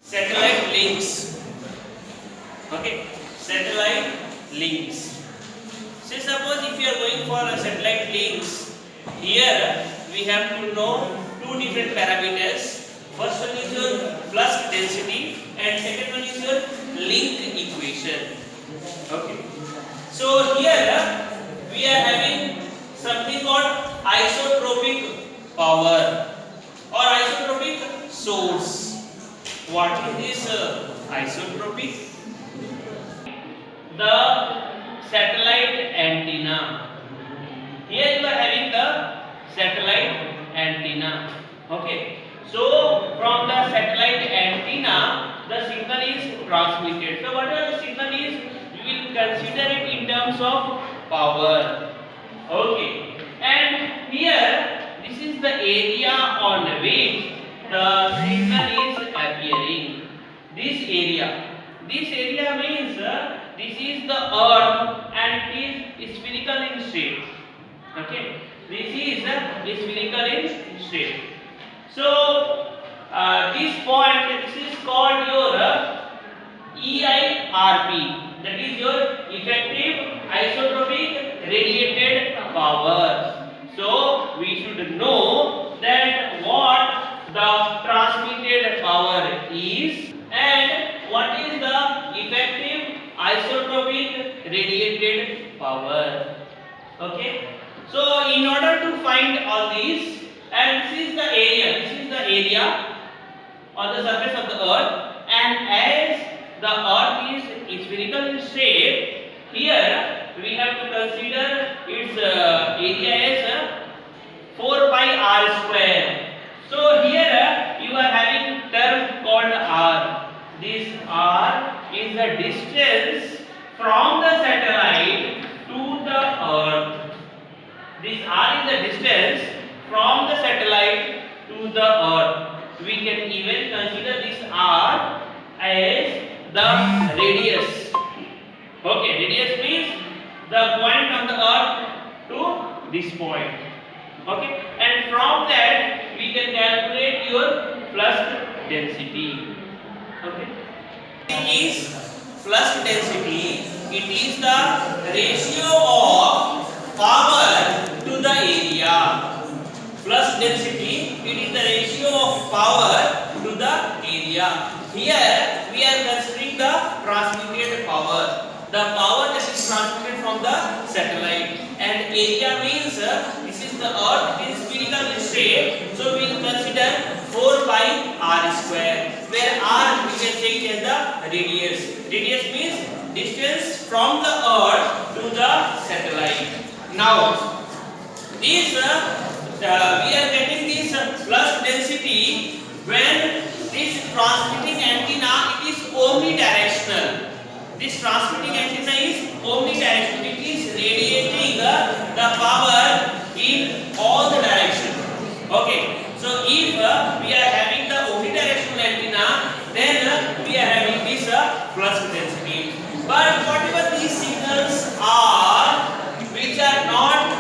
Satellite links. Okay, satellite links. Say suppose if you are going for a satellite links, here we have to know two different parameters. First one is your flux density and second one is your link equation. Okay. So here we are having something called isotropic power or isotropic source. What is this isotropic? The satellite antenna. Here you are having the satellite antenna. Okay. So from the satellite antenna, the signal is transmitted. So whatever the signal is, we will consider it in terms of power. Okay. And here, this is the area on which the signal is appearing. This area means this is the earth and it is spherical in shape. Okay, this is spherical in shape. So this point, this is called your EIRP, that is your effective isotropic radiated power. So we should know that what the transmitted power is and what is the effective isotropic radiated power. Okay. So in order to find all these, and this is the area on the surface of the earth, and as the earth is spherical in shape, here we have to consider its area as 4 pi r square. So here you are having term called r. This r is the distance from the satellite to the earth. This r is the distance from the satellite to the earth. We can even consider this r as the radius. Okay, radius means the point on the earth to this point. Okay, and from that we can calculate your flux density. Okay, it is flux density. It is the ratio of power to the area. Flux density, it is the ratio of power to the area. Here we are considering the transmitted power, the power that is transmitted from the satellite, and area means this is the earth, it is spherical in shape, so we will consider 4 pi r square, where r we can take it as the radius. Radius means distance from the earth to the satellite. Now this we are getting this flux density when this transmitting antenna, it is omnidirectional. This transmitting antenna is omnidirectional. It is radiating the power in all the directions. Okay. So if we are having the omnidirectional antenna, then we are having this flux density. But whatever these signals are, which are not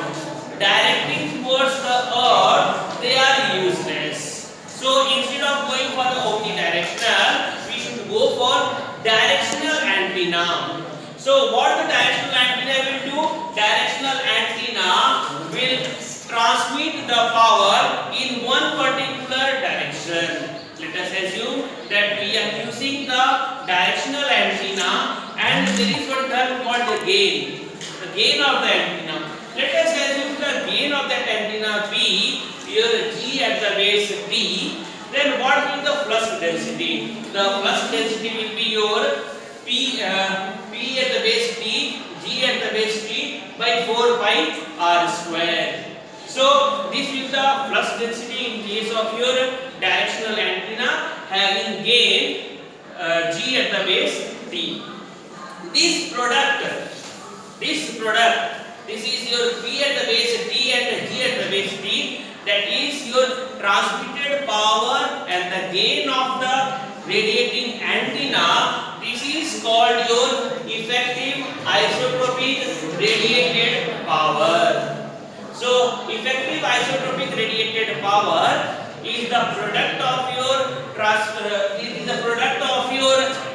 directing towards the earth, they are useless. So instead of going for the omnidirectional, we should go for directional antenna. So what the directional antenna will do? Directional antenna will transmit the power in one particular direction. Let us assume that we are using the directional antenna and there is one term called the gain. The gain of the antenna. Let us assume the gain of that antenna be your G at the base P. Then what will the flux density? The flux density will be your P at the base T, G at the base T by 4 pi r square. So this is the flux density in case of your directional antenna having gain G at the base T. This is your P at the base T and G at the base T. That is your transmitted power and the gain of the radiating antenna. This is called your effective isotropic radiated power. So effective isotropic radiated power is the product of your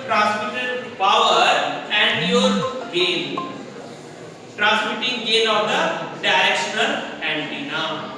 transmitted power and your gain, transmitting gain of the directional antenna.